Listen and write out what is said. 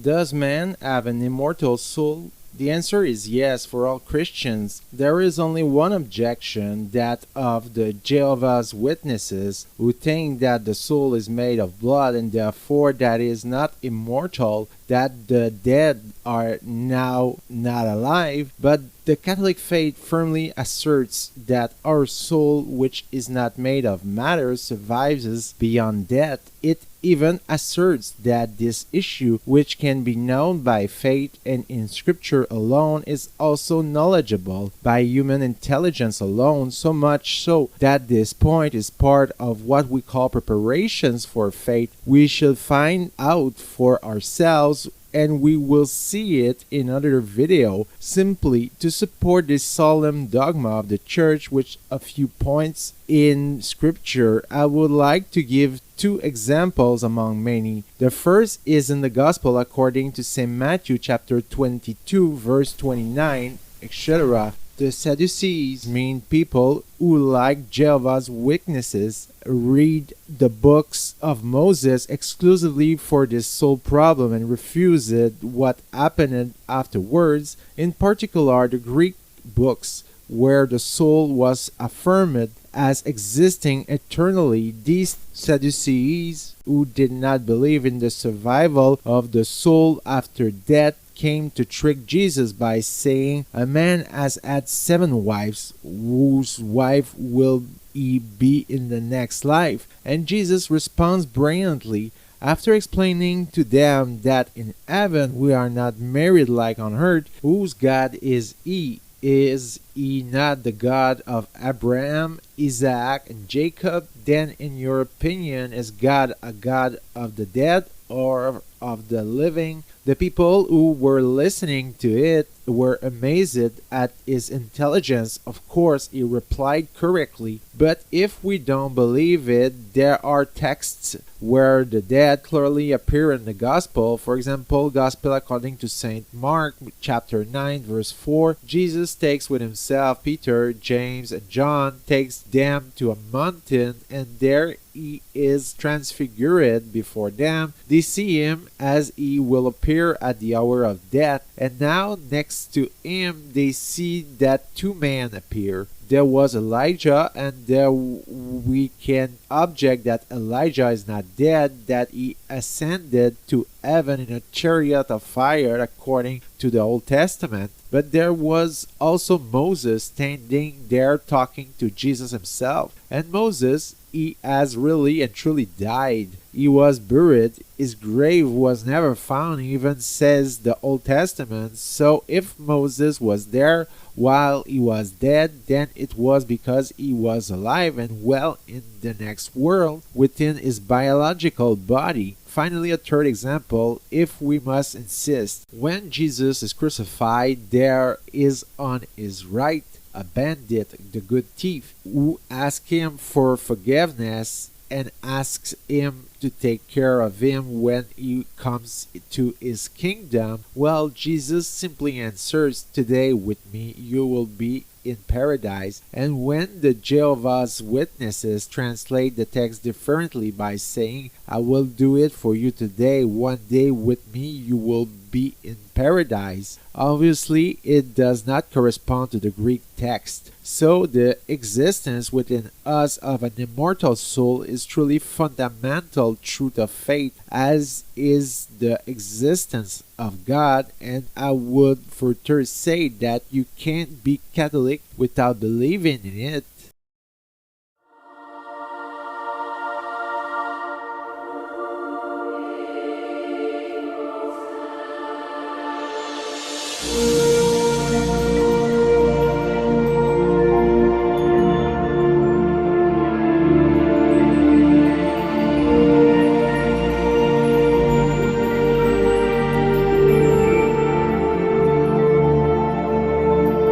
Does man have an immortal soul? The answer is yes for all Christians. There is only one objection, that of the Jehovah's Witnesses, who think that the soul is made of blood and therefore that is not immortal, that the dead are now not alive. But the Catholic faith firmly asserts that our soul, which is not made of matter, survives beyond death. It even asserts that this issue, which can be known by faith and in Scripture alone, is also knowledgeable by human intelligence alone, so much so that this point is part of what we call preparations for faith. We shall find out for ourselves, and we will see it in another video. Simply to support this solemn dogma of the Church with a few points in Scripture, I would like to give two examples among many. The first is in the Gospel according to St. Matthew chapter 22 verse 29, etc. The Sadducees mean people who, like Jehovah's Witnesses, read the books of Moses exclusively for this sole problem and refuse what happened afterwards, in particular the Greek books, where the soul was affirmed as existing eternally. These Sadducees, who did not believe in the survival of the soul after death, came to trick Jesus by saying, "A man has had 7 wives, whose wife will he be in the next life?" And Jesus responds brilliantly, after explaining to them that in heaven we are not married like on earth. Whose God is he? Is he not the God of Abraham, Isaac, and Jacob? Then in your opinion, is God a God of the dead or of the living? The people who were listening to it were amazed at his intelligence. Of course, he replied correctly, but if we don't believe it, there are texts where the dead clearly appear in the Gospel. For example, Gospel according to St. Mark, chapter 9, verse 4, Jesus takes with himself Peter, James, and John, takes them to a mountain, and there he is transfigured before them. They see him as he will appear at the hour of death, and now next to him they see that 2 men appear. There was Elijah, and there we can object that Elijah is not dead, that he ascended to heaven in a chariot of fire according to the Old Testament. But there was also Moses standing there talking to Jesus himself. And Moses, he has really and truly died. He was buried. His grave was never found, even says the Old Testament. So if Moses was there while he was dead, then it was because he was alive and well in the next world within his biological body. Finally, a third example, if we must insist. When Jesus is crucified, there is on his right a bandit, the good thief, who asks him for forgiveness and asks him to take care of him when he comes to his kingdom. Well, Jesus simply answers, "Today with me you will be in paradise." And when the Jehovah's Witnesses translate the text differently by saying, "I will do it for you today, one day with me you will be in paradise," obviously it does not correspond to the Greek text. So the existence within us of an immortal soul is truly fundamental truth of faith, as is the existence of God. And I would further say that you can't be Catholic without believing in it.